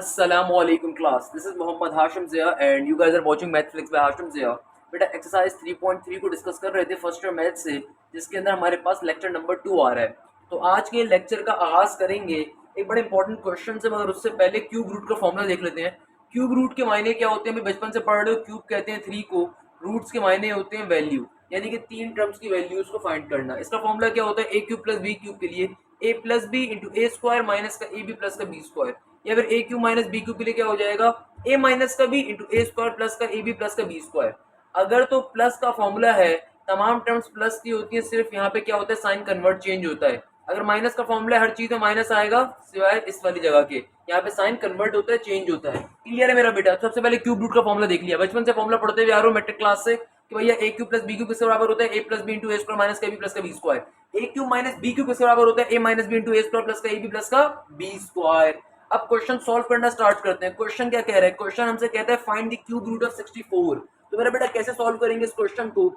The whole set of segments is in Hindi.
Assalamualaikum class. This is Mohammad Hashim Zia and you guys are watching Mathflix by Hashim Zia. बेटा एक्सरसाइज 3.3 को डिस्कस कर रहे थे फर्स्ट ईयर मैथ से, जिसके अंदर हमारे पास लेक्चर नंबर 2 आ रहा है। तो आज के लेक्चर का आगाज करेंगे एक बड़े इंपॉर्टेंट क्वेश्चन से, मगर उससे पहले क्यूब रूट का फॉर्मूला देख लेते हैं। क्यूब रूट के मायने क्या होते हैं, हमें बचपन से पढ़ रहे हो। क्यूब कहते हैं 3 को, रूट्स के मायने होते हैं वैल्यू, यानी कि 3 टर्म्स की वैल्यूज को फाइंड करना। इसका फॉर्मूला क्या होता है, ए क्यूब प्लस बी क्यूब के लिए ए plus B into a square minus का ए बी प्लस का बी स्क्वायर, या फिर ए क्यूब माइनस बी क्यूब के लिए क्या हो जाएगा, ए माइनस का B into a square plus का ए बी प्लस का बी स्क्वायर। अगर तो प्लस का फॉर्मूला है, तमाम टर्म्स प्लस की होती है, सिर्फ यहाँ पे क्या होता है, साइन कन्वर्ट चेंज होता है। अगर माइनस का फॉर्मूला है, हर चीज में माइनस आएगा सिवाय इस वाली जगह के, यहाँ पे साइन कन्वर्ट होता है, चेंज होता है। क्लियर है मेरा बेटा? सबसे पहले क्यूब रूट का फॉर्मूला देख लिया, बचपन से फॉर्मूला पढ़ते हुए आ रहा हूँ मैट्रिक क्लास से कि भैया ए क्यूब प्लस बी क्यूब किसके बराबर होता है, ए plus B into a square minus का बी प्लस का बी स्क्वायर। ए क्यूब माइनस बी क्यूब किसके बराबर होता है, ए minus B into a square plus का ए बी प्लस का बी स्क्वायर। अब क्वेश्चन सॉल्व करना स्टार्ट करते हैं। क्वेश्चन क्या कह रहा है, क्वेश्चन हमसे कहता है find the cube root of 64। तो मेरा बेटा कैसे सॉल्व करेंगे इस क्वेश्चन को?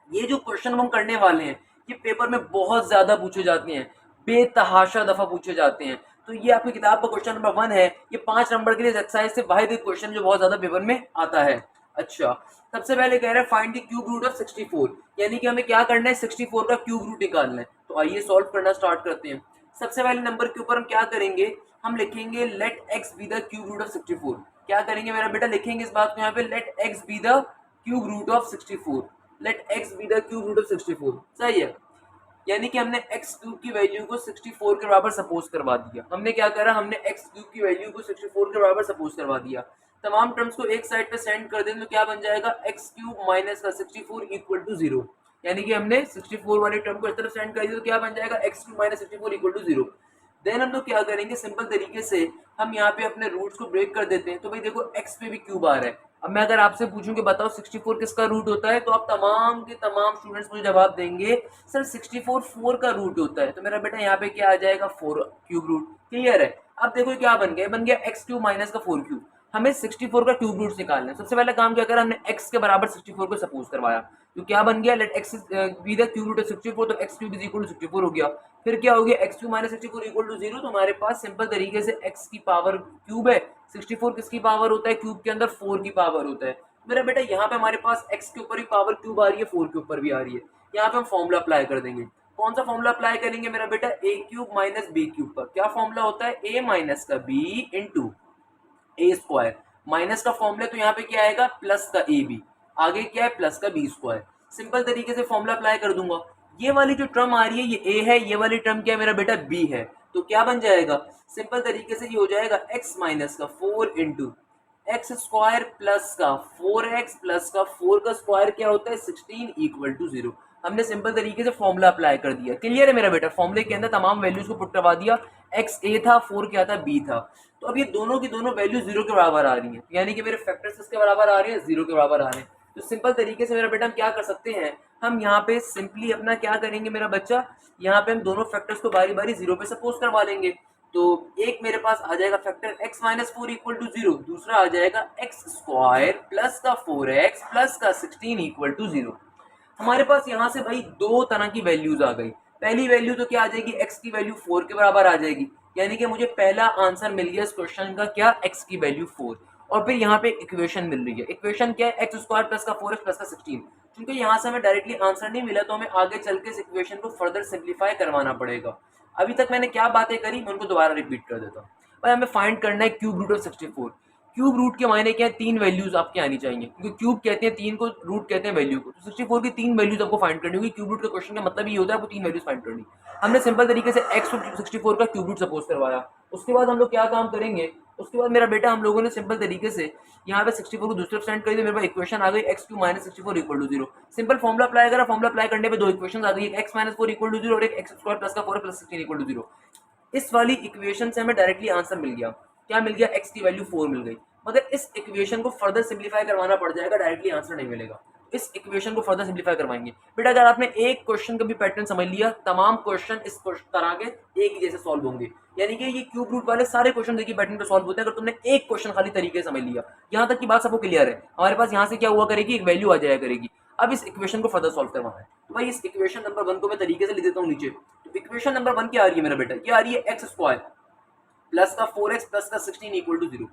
ये जो क्वेश्चन हम करने वाले हैं ये पेपर में बहुत ज्यादा पूछे जाते हैं, बेतहाशा दफा पूछे जाते हैं। तो ये आपकी किताब का क्वेश्चन नंबर 1 है। ये 5 नंबर के लिए एक्सरसाइज से वाहिद एक क्वेश्चन जो बहुत ज्यादा पेपर में आता है। अच्छा, सबसे पहले कह रहे हैं find the cube root of 64, यानी कि हमें क्या करना है, 64 का क्यूब रूट निकालना है। तो आइए सॉल्व करना स्टार्ट करते हैं। सबसे पहले नंबर के ऊपर हम क्या करेंगे, हम लिखेंगे let x be the cube root of 64। क्या करेंगे मेरा बेटा, लिखेंगे इस बात को यहाँ पे, let x be the cube root of 64। Let x be the cube root of 64। सही है, यानी कि हमने x क्यूब की वैल्यू को 64 के बराबर सपोज करवा दिया। हमने क्या करा, हमने x क्यूब की वैल्यू को 64 के बराबर सपोज करवा दिया। तमाम टर्म्स को एक साइड पे सेंड कर दें तो क्या बन जाएगा, x क्यूब माइनस का 64 इक्वल टू 0। यानी कि हमने 64 वाले टर्म को इस तरफ सेंड कर दिया तो क्या बन जाएगा, x cube minus 64 equal to 0। Then हम लोग क्या करेंगे, सिंपल तरीके से हम यहाँ पे अपने रूट्स को ब्रेक कर देते हैं। तो भाई देखो x पे भी क्यूब आ रहा है। अब मैं अगर आपसे पूछूं कि बताओ 64 किसका रूट होता है, तो आप तमाम के तमाम स्टूडेंट्स मुझे जवाब देंगे सर 64 4 का रूट होता है। तो मेरा बेटा यहाँ पे क्या आ जाएगा, 4 क्यूब रूट। क्लियर है? अब देखो क्या बन गया, बन गया एक्स क्यूब माइनस का 4 क्यूब। हमें 64 का क्यूब रूट निकालना है। सबसे पहले काम क्या करा, हमने x के बराबर 64 को सपोज करवाया। तो क्या बन गया, let x be the cube root of 64, तो x cube is equal to 64 हो गया। फिर क्या हो गया, x cube minus 64 equal to 0। तो हमारे पास सिंपल तरीके से x की पावर क्यूब है, 64 किसकी पावर होता है, क्यूब के अंदर 4 की पावर होता है। मेरा बेटा यहाँ पे हमारे पास x के ऊपर भी पावर क्यूब आ रही है, 4 के ऊपर भी आ रही है। यहाँ पे हम फॉर्मूला अप्लाई कर देंगे। कौन सा फॉर्मूला अप्लाई करेंगे मेरा बेटा, a cube minus b cube पर। क्या फॉर्मूला होता है, a माइनस का b into a square. Minus का फॉर्मूला तो यहाँ पे क्या आएगा, प्लस का ए बी, आगे क्या है प्लस का बी स्क्वायर। सिंपल तरीके से फॉर्मूला अप्लाई कर दूंगा। ये वाली जो टर्म आ रही है ये ए है, ये वाली टर्म क्या है मेरा बेटा, बी है। तो क्या बन जाएगा, सिंपल तरीके से ये हो जाएगा x माइनस का 4 इंटू एक्स स्क्वायर प्लस का 4x प्लस का 4 का स्क्वायर क्या होता है 16 इक्वल टू 0। हमने सिंपल तरीके से फॉर्मूला अप्लाई कर दिया। क्लियर है मेरा बेटा? फॉर्मूले के अंदर तमाम वैल्यूज को पुट करवा दिया। x a था, 4 क्या था, b था। तो अब ये दोनों की दोनों वैल्यू 0 के बराबर आ रही है, यानी कि मेरे फैक्टर्स किसके बराबर आ रहे हैं, 0 के बराबर आ रहे हैं। तो सिंपल तरीके से मेरा बेटा हम क्या कर सकते हैं, हम यहाँ पे सिंपली अपना क्या करेंगे मेरा बच्चा, यहाँ पे हम दोनों फैक्टर्स को बारी बारी 0 पे सपोज करवा लेंगे। तो एक मेरे पास आ जाएगा factor x minus 4 equal to 0, दूसरा आ जाएगा एक्स स्क्वायर प्लस का 4x प्लस का 16 इक्वल टू 0। हमारे पास यहाँ से भाई दो तरह की वैल्यूज आ गई। पहली वैल्यू तो क्या आ जाएगी, x की वैल्यू 4 के बराबर आ जाएगी, यानी कि मुझे पहला आंसर मिल गया इस क्वेश्चन का, क्या, x की वैल्यू 4। और फिर यहाँ पे इक्वेशन मिल रही है। इक्वेशन क्या है? एक्स स्क्वायर प्लस का 4x प्लस का 16। क्योंकि यहाँ से हमें डायरेक्टली आंसर नहीं मिला तो हमें आगे चल के इस इक्वेशन को फर्दर सिंप्लीफाई करवाना पड़ेगा। अभी तक मैंने क्या बातें करी मैं उनको दोबारा रिपीट कर देता हूँ। भाई हमें फाइंड करना है cube root of 64। Cube root के मायने क्या है? 3 वैल्यूज आपके आनी चाहिए, क्योंकि क्यूब कहते हैं 3 को, रूट कहते हैं वैल्यू को। तो 64 की 3 वैल्यूज आपको फाइंड करनी होगी। क्यूब रूट का क्वेश्चन का मतलब ये होता है आपको 3 वैल्यूज फाइंड करनी। हमने सिंपल तरीके से x और 64 का क्यूब रूट सपोज करवाया। उसके बाद हम लोग क्या काम करेंगे? उसके बाद मेरा बेटा हम लोगों ने सिंपल तरीके से यहाँ पे 64 को दूसरे स्टैंड कर दिया। मेरे पास इक्वेशन आ गई x cube minus 64 equal to 0। Simple formula apply करा, फॉर्मुला अप्लाई करने पे दो इक्वेशन आ गई, एक x माइनस 4 इक्वल टू 0 और एक x स्क्वायर प्लस का 4 प्लस 16 इक्वल टू 0। इस वाली इक्वेशन से हमें डायरेक्टली आंसर मिल गया। क्या मिल गया? x की वैल्यू 4 मिल गई। मगर इस इक्वेशन को फर्दर सिंप्लीफाई करवाना पड़ जाएगा, डायरेक्टली आंसर नहीं मिलेगा। इस इक्वेशन को फर्दर सिंप्लीफाई करवाएंगे। बेटा अगर आपने एक क्वेश्चन का भी पैटर्न समझ लिया, तमाम क्वेश्चन इस तरह के एक ही जैसे सॉल्व होंगे। यानी कि ये क्यूब रूट वाले सारे क्वेश्चन देखिए पैटर्न पे सॉल्व होते हैं अगर तुमने एक क्वेश्चन खाली तरीके से समझ लिया। यहाँ तक की बात सबको क्लियर है? हमारे पास यहाँ से क्या हुआ करेगी? एक वैल्यू आ जाया करेगी। अब इस इक्वेशन को फर्दर सॉल्व करवाना है। तो भाई इस इक्वेशन नंबर 1 को मैं तरीके से लिख देता हूँ नीचे। तो इक्वेशन नंबर 1 क्या आ रही है मेरा बेटा? ये आ रही है एक्स स्क्वायर प्लस का 4x प्लस का 16 इक्वल टू 0।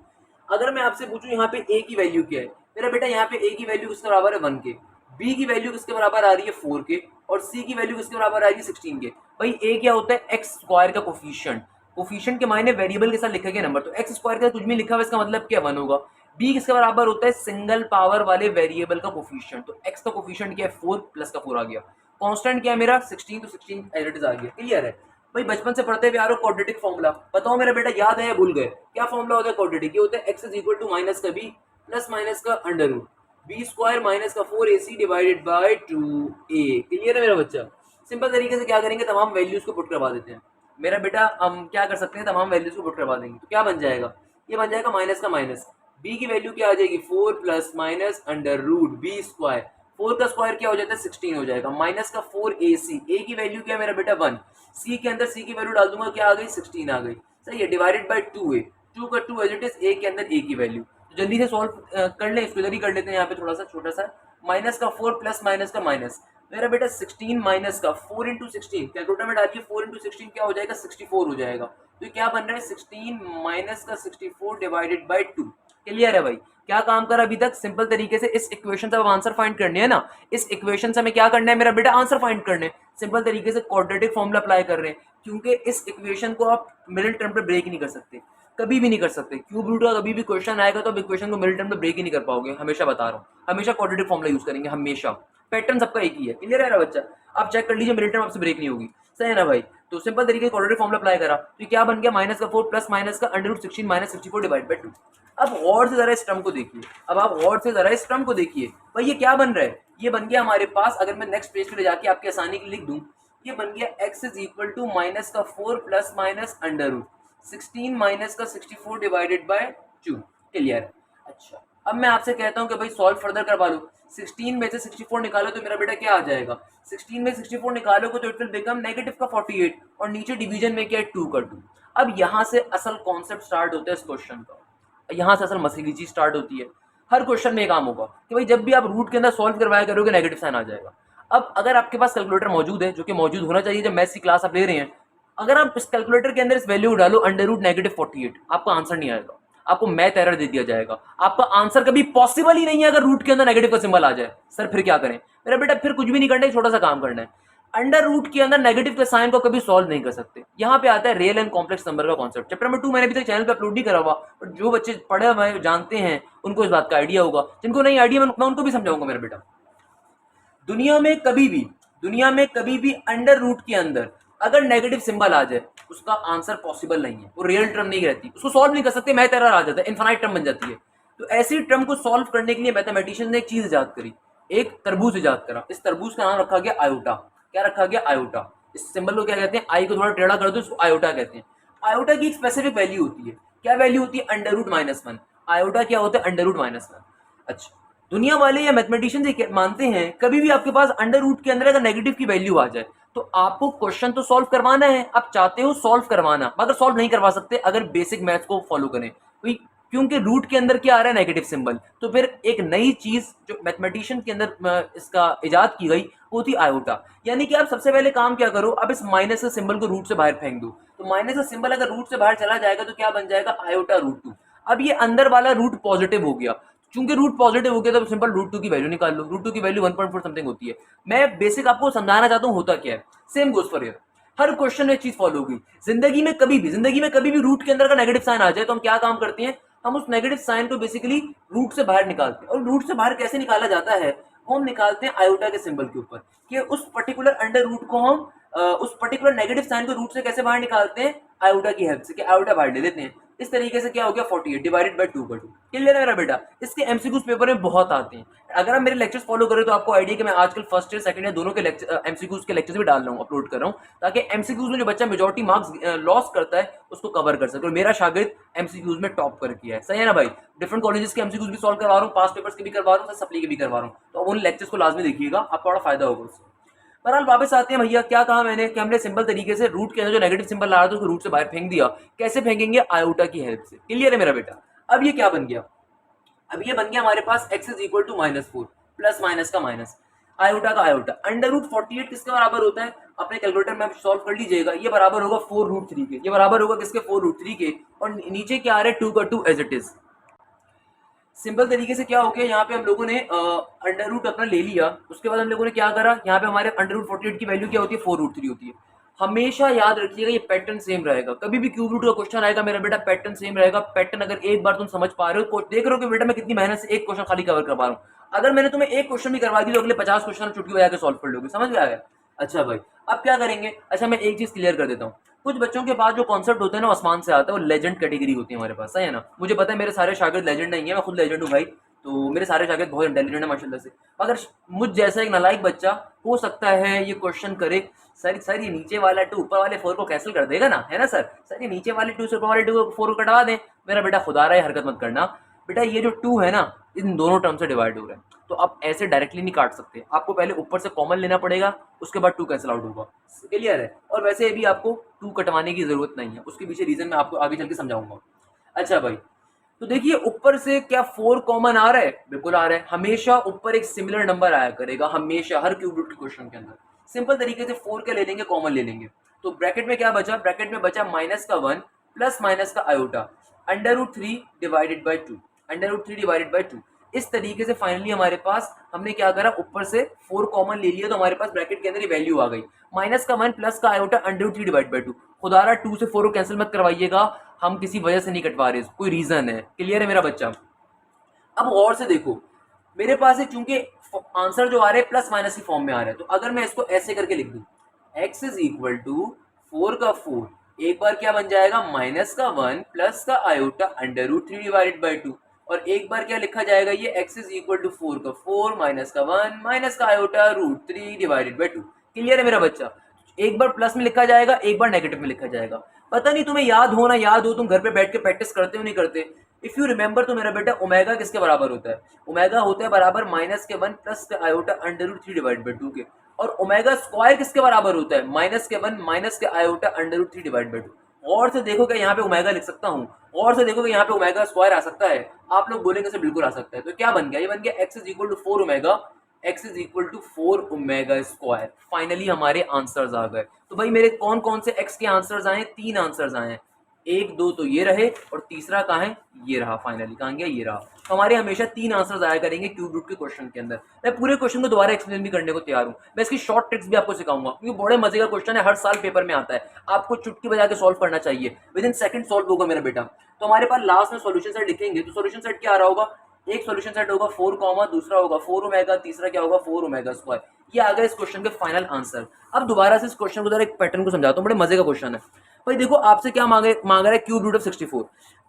अगर मैं आपसे पूछूं यहाँ पे a की वैल्यू क्या है मेरा बेटा? यहाँ पे a की वैल्यू किसके बराबर है? 1 के। b की वैल्यू किसके बराबर आ रही है? 4 के। और c की वैल्यू किसके बराबर आ रही है? 16 के। भाई a क्या होता है? एक्स स्क्वायर का कोफिशिएंट। कोफिशिएंट के मायने वेरिएबल के साथ लिखा गया नंबर। तो एक्स स्क्वायर का कुछ भी लिखा हुआ इसका मतलब क्या? 1 होगा। b किसके बराबर होता है? सिंगल पावर वाले वेरिएबल का कोफिशिएंट। तो x का कोफिशिएंट क्या है? 4 प्लस का 4 आ गया। कांस्टेंट क्या है मेरा? 16। तो 16 एज इट इज आ गया। क्लियर है? भाई बचपन से पढ़ते हुए आ रहे हो क्वाड्रेटिक फॉर्मूला। बताओ मेरा बेटा याद है या भूल गए? क्या फॉर्मूला होता है क्वाड्रेटिक? ये होता है x is equal to minus का b प्लस माइनस का under root b square minus का 4ac divided by 2a। Clear है मेरा बच्चा? सिंपल तरीके से क्या करेंगे? तमाम वैल्यूज को पुट करवा देते हैं। मेरा बेटा हम क्या कर सकते हैं? तमाम वैल्यूज को पुट करवा देंगे। तो क्या बन जाएगा? ये बन जाएगा माइनस का माइनस, b की वैल्यू क्या आ जाएगी? 4 plus minus under root b square. 4 का स्क्वायर क्या हो जाता है? 16 हो जाएगा। माइनस का 4ac। a की वैल्यू क्या है मेरा बेटा? 1। c के अंदर c की वैल्यू डाल दूंगा, क्या आ गई? 16 आ गई। सही है। Divided by 2a। 2 का 2 एज इट इज, a के अंदर a की वैल्यू। तो जल्दी से सॉल्व कर लें, इसको इधर ही कर लेते हैं। यहाँ पे थोड़ा सा छोटा सा माइनस का 4 प्लस माइनस का माइनस मेरा बेटा 16 माइनस का 4 इंटू 16 कैलकुलेटर में डालिए। 4 इंटू 16 क्या हो जाएगा? 64 हो जाएगा। तो क्या बन रहा है? 16 माइनस का 64 डिवाइडेड बाय 2। क्लियर है भाई? क्या काम करा अभी तक? सिंपल तरीके से इस इक्वेशन से अब आंसर फाइंड करने है ना। इस इक्वेशन से हमें क्या करना है मेरा बेटा? आंसर फाइंड करने। सिंपल तरीके से क्वाड्रेटिक फॉर्मूला अप्लाई कर रहे हैं, क्योंकि इस इक्वेशन को आप मिडिल टर्म पे ब्रेक नहीं कर सकते, कभी भी नहीं कर सकते। क्यूब रूट का कभी भी क्वेश्चन आएगा तो आप इक्वेशन को मिडिल टर्म पे ब्रेक ही नहीं कर पाओगे। हमेशा बता रहा हूँ, हमेशा क्वाड्रेटिक फॉर्मूला यूज करेंगे, हमेशा। पैटर्न सबका एक ही है। क्लियर है ना बच्चा? आप चेक कर लीजिए, मिडिल टर्म आपसे ब्रेक नहीं होगी। सही है ना भाई? तो सिंपल तरीके से क्वाड्रेटिक फॉर्मूला अप्लाई करा तो क्या बन गया? माइनस का 4 प्लस माइनस का under root 16 minus 64 divide by 2। अब गौर से जरा इस टर्म को देखिए। अब आप गौर से जरा इस टर्म को देखिए। भाई ये क्या बन रहा है? ये बन गया हमारे पास, अगर मैं नेक्स्ट पेज पे ले जाके आपकी आसानी के लिए लिख दूं, ये बन गया x is equal to minus का 4 plus minus under root 16 minus का 64 डिवाइडेड बाय 2। क्लियर है? अच्छा, अब मैं आपसे कहता हूं कि भाई सॉल्व फर्दर करवा लो। 16 में से 64 निकालो तो मेरा बेटा क्या आ जाएगा? 16 में 64 निकालोगे तो इट विल बिकम नेगेटिव का 48 और नीचे डिवीजन में क्या है? 2 का 2। अब यहाँ से असल कॉन्सेप्ट स्टार्ट होता है इस क्वेश्चन का, यहाँ से असल मसली चीज स्टार्ट होती है। हर क्वेश्चन में ये काम होगा कि भाई जब भी आप रूट के अंदर सॉल्व करवाया करोगे नेगेटिव साइन आ जाएगा। अब अगर आपके पास कैलकुलेटर मौजूद है, जो कि मौजूद होना चाहिए जब मैथ्स की क्लास आप ले रहे हैं, अगर आप इस कैलकुलेटर के अंदर इस वैल्यू डालो अंडर रूट नेगेटिव 48, आपका आंसर नहीं आएगा, आपको मैथ एरर दे दिया जाएगा। आपका आंसर कभी पॉसिबल ही नहीं है अगर रूट के अंदर नेगेटिव का सिंबल आ जाए। सर फिर क्या करें? मेरा बेटा फिर कुछ भी नहीं करना है, छोटा सा काम करना है। अंडर रूट के अंदर नेगेटिव के साइन को कभी सॉल्व नहीं कर सकते। यहाँ पे आता है रियल एंड कॉम्प्लेक्स नंबर का कॉन्सेप्ट। चैप्टर नंबर 2 मैंने अभी तक चैनल पे अपलोड नहीं करा हुआ, बट जो बच्चे पढ़े हुए जानते हैं उनको इस बात का आइडिया होगा, जिनको नहीं आइडिया मैं उनको भी समझाऊंगा। मेरा बेटा दुनिया में कभी भी अंडर रूट के अंदर अगर नेगेटिव सिंबल आ जाए उसका आंसर पॉसिबल नहीं है, वो रियल टर्म नहीं रहती, उसको सॉल्व नहीं कर सकते, मैथ एरर आ जाता है, इनफाइनाइट टर्म बन जाती है। तो ऐसी टर्म को सॉल्व करने के लिए मैथमेटिशियन ने एक चीज इजाद करी, एक तरबूज इजाद करा। इस तरबूज का नाम रखा गया आयोटा। क्या रखा गया? आयोटा। इस सिंबल को क्या कहते हैं? आई को थोड़ा टेढ़ा कर दो, इसको आयोटा कहते हैं। आयोटा की एक स्पेसिफिक वैल्यू होती है। क्या वैल्यू होती है? Under root -1। आयोटा क्या होता है? Under root -1। अच्छा, दुनिया वाले या मैथमेटिशियन मानते हैं कभी भी आपके पास अंडर रूट के अंदर अगर नेगेटिव की वैल्यू आ जाए तो आपको क्वेश्चन तो सॉल्व करवाना है, आप चाहते हो सॉल्व करवाना, मगर सॉल्व नहीं करवा सकते अगर बेसिक मैथ्स को फॉलो करें। क्योंकि रूट के अंदर क्या आ रहा है? Negative symbol. तो फिर एक नई चीज जो मैथमेटिशियन के अंदर इसका इजाद की गई वो थी आयोटा। यानी कि आप सबसे पहले काम क्या करो, अब इस माइनस के सिंबल को रूट से बाहर फेंक दो। तो माइनस का सिंबल अगर रूट से बाहर चला जाएगा तो क्या बन जाएगा? Iota root 2। अब ये अंदर वाला रूट पॉजिटिव हो गया, चूंकि रूट पॉजिटिव हो गया तो सिंपल रूट टू की वैल्यू निकाल लो, रूट टू की वैल्यू 1.4 समथिंग होती है। मैं बेसिक आपको समझाना चाहता हूँ होता क्या है, same goes for here, her question में एक चीज फॉलो होगी। जिंदगी में कभी भी रूट के अंदर का नेगेटिव साइन आ जाए तो हम क्या काम करते हैं, हम उस नेगेटिव साइन को बेसिकली रूट से बाहर निकालते हैं। और रूट से बाहर कैसे निकाला जाता है, वो हम निकालते हैं आयोटा के सिंबल के ऊपर, कि उस पर्टिकुलर अंडर रूट को हम उस पर्टिकुलर नेगेटिव साइन को रूट से कैसे बाहर निकालते हैं, आयोटा की हेल्प से, कि आयोटा बाहर ले लेते हैं। इस तरीके से क्या हो गया 48 डिवाइडेड बाय 2 का 2। क्लियर है मेरा बेटा, इसके एमसीक्यूज पेपर में बहुत आते हैं। अगर आप मेरे लेक्चर्स फॉलो करें तो आपको आइडिया कि मैं आजकल फर्स्ट ईयर सेकंड ईयर दोनों के एमसीक्यूज के लेक्चर्स भी डाल रहा हूँ, अपलोड कर रहा हूँ, ताकि एमसीक्यूज में जो बच्चा मेजॉरिटी मार्क्स लॉस करता है उसको कवर कर सके। और मेरा शागिर्द एमसीक्यूज में टॉप कर किया है, सही है ना भाई। डिफरेंट कॉलेजेस के एमसीक्यूज भी सॉल्व करवा रहा हूँ, पास पेपर्स के भी करवा रहा हूँ, सप्ली के भी करवा रहा हूँ, तो उन लेक्चर्स को लाजमी देखिएगा, आपको बड़ा फायदा होगा उससे। बहरहाल वापस आते हैं भैया, क्या कहा मैंने कि हमने सिंपल तरीके से रूट के अंदर जो नेगेटिव सिंबल आ रहा था उसको रूट से बाहर फेंक दिया। कैसे फेंकेंगे, आयोटा की हेल्प से। क्लियर है मेरा बेटा। अब ये क्या बन गया, अब ये बन गया हमारे पास x is equal to -4, plus minus का माइनस, आयोटा का आयोटा। अंडर रूट 48 किसके बराबर होता है, अपने कैलकुलेटर में आप सॉल्व कर लीजिएगा, ये बराबर होगा 4√3 के, ये बराबर होगा किसके, 4√3 के। और नीचे क्या आ रहा है, 2 का 2 एज इट इज। सिंपल तरीके से क्या हो गया, यहाँ पे हम लोगों ने अंडर रूट अपना ले लिया, उसके बाद हम लोगों ने क्या करा, यहाँ पे हमारे अंडर रूट 48 की वैल्यू क्या होती है, 4√3 होती है। हमेशा याद रखिएगा ये पैटर्न सेम रहेगा, कभी भी क्यूब रूट का क्वेश्चन आएगा मेरा बेटा पैटर्न सेम रहेगा। पैटर्न अगर एक बार तुम समझ पा रहे हो, देख रहे हो कि बेटा मैं कितनी मेहनत से एक क्वेश्चन खाली कवर कर पा रहा हूँ। अगर मैंने तुम्हें एक क्वेश्चन भी करवा दी तो अगले 50 क्वेश्चन चुटकी बजा के सॉल्व कर लोगे, समझ में आ गया। अच्छा भाई, अब क्या करेंगे, अच्छा मैं एक चीज क्लियर कर देता हूँ, कुछ बच्चों के पास जो कॉन्सेप्ट होता है ना आसमान से आता है, वो लेजेंड कैटेगरी होती है हमारे पास, सही है ना। मुझे पता है मेरे सारे शागिर्द लेजेंड नहीं है, मैं खुद लेजेंड हूँ भाई, तो मेरे सारे शागिर्द बहुत इंटेलिजेंट है माशाल्लाह से। अगर मुझ जैसा एक नालायक बच्चा हो सकता है ये क्वेश्चन करे, सर ये नीचे वाला 2 ऊपर वाले 4 को कैंसिल कर देगा ना, है ना सर ये नीचे वाले 2 से ऊपर वाले 2 को 4 को कटवा दें। मेरा बेटा खुदा रहा है हरकत मत करना बेटा, ये जो 2 है ना इन दोनों टर्म से डिवाइड हो रहा है, तो आप ऐसे डायरेक्टली नहीं काट सकते, आपको पहले ऊपर से कॉमन लेना पड़ेगा, उसके बाद 2 कैंसिल आउट होगा। क्लियर है। और वैसे भी आपको 2 कटवाने की जरूरत नहीं है, उसके पीछे रीजन मैं आपको आगे चल के समझाऊंगा। अच्छा भाई, तो देखिए ऊपर से क्या 4 कॉमन आ रहा है, बिल्कुल आ रहा है। हमेशा ऊपर एक सिमिलर नंबर आया करेगा, हमेशा हर क्यूब रूट के क्वेश्चन के अंदर। सिंपल तरीके से 4 क्या ले लेंगे, कॉमन ले लेंगे, तो ब्रैकेट में क्या बचा, ब्रैकेट में बचा -1 प्लस माइनस का iota, √3 divided by 2, √3 divided by 2। इस तरीके से फाइनली हमारे पास हमने क्या करा, ऊपर से 4 कॉमन ले लिया, तो हमारे पास ब्रैकेट के अंदर ये वैल्यू आ गई, -1 प्लस का आयोटा √3 डिवाइड बाई 2। खुदारा 2 से 4 को कैंसिल मत करवाइएगा, हम किसी वजह से नहीं कटवा रहे, कोई रीजन है। क्लियर है मेरा बच्चा। अब गौर से देखो, मेरे पास है चूंकि आंसर जो आ रहा है प्लस माइनस की फॉर्म में आ रहा है, तो अगर मैं इसको ऐसे करके लिख दूं, x इज इक्वल टू 4 का 4, एक बार क्या बन जाएगा -1 प्लस का आयोटा √3 डिवाइडेड बाई 2, और एक बार क्या लिखा जाएगा, ये x इज इक्वल टू 4 का 4 -1 माइनस का आयोटा √3 डिवाइडेड बाई 2। क्लियर है मेरा बच्चा। एक बार प्लस में लिखा जाएगा, एक बार नेगेटिव में लिखा जाएगा। पता नहीं तुम्हें याद हो ना याद हो, तुम घर पे बैठ के प्रैक्टिस करते हो नहीं करते। इफ यू रिमेंबर तो मेरा बेटा ओमेगा किसके बराबर होता है, ओमेगा होता है बराबर -1 प्लस का आयोटा √3 डिवाइड बाई 2 के। और ओमेगा स्क्वायर किसके बराबर होता है, -1 माइनस के आयोटा √3 डिवाइड बाई 2। और से देखो क्या यहाँ पे ओमेगा लिख सकता हूँ, और से देखो कि यहाँ पे ओमेगा स्क्वायर आ सकता है, आप लोग बोलेंगे से बिल्कुल आ सकता है। तो क्या बन गया, ये बन गया x is equal to 4 omega, x is equal to 4 omega square. Finally हमारे आंसर्स आ गए। तो भाई मेरे कौन कौन से x के आंसर्स आए, 3 आंसर्स आए हैं, 1 2 तो ये रहे, और तीसरा कहाँ है, ये रहा। फाइनली कहाँ गया, ये रहा। तो हमारे हमेशा 3 आंसर्स आया करेंगे क्यूब रूट के क्वेश्चन के अंदर। मैं पूरे क्वेश्चन को दोबारा एक्सप्लेन भी करने को तैयार हूँ, मैं इसकी शॉर्ट ट्रिक्स भी आपको सिखाऊंगा, क्योंकि बड़े मजे का क्वेश्चन है, हर साल पेपर में आता है, आपको चुटकी बजा के सॉल्व करना चाहिए, विद इन सेकंड सॉल्व होगा मेरा बेटा। तो हमारे पास लास्ट में सॉल्यूशन सेट लिखेंगे, तो सॉल्यूशन सेट क्या आ रहा होगा, एक सॉल्यूशन सेट होगा 4 कॉमा, दूसरा होगा 4 ओमेगा, तीसरा क्या होगा 4 ओमेगा स्क्वायर। ये आ गया इस क्वेश्चन के फाइनल आंसर। अब दोबारा से इस क्वेश्चन को जरा एक पैटर्न को समझाता हूँ, बड़े मजे का क्वेश्चन है भाई। देखो आपसे क्या मांग रहा है, cube root of 64।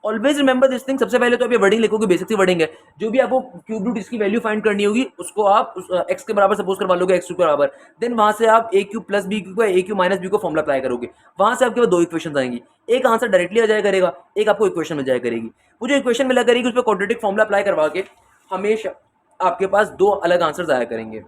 Always remember this thing. सबसे पहले तो आप ये वर्डिंग लिखोगे, बेसिक सी वर्डिंग है, जो भी आपको क्यूब रूट इसकी वैल्यू फाइंड करनी होगी उसको आप एक्स के बराबर सपोज करवा लोगे, एक्स के बराबर, देन वहां से आप A cube plus B cube A cube minus B को फॉर्मुला अप्लाई करोगे, वहां से आपके पास 2 इक्वेशन आएंगी, एक आंसर डायरेक्टली आ जाया करेगा, एक आपको इक्वेशन मिल जाया करेगी। वो जो इक्वेशन मिला करेगी उस पर क्वाड्रेटिक फॉर्मुला अप्लाई करवा के हमेशा आपके पास 2 अलग आंसर आया करेंगे।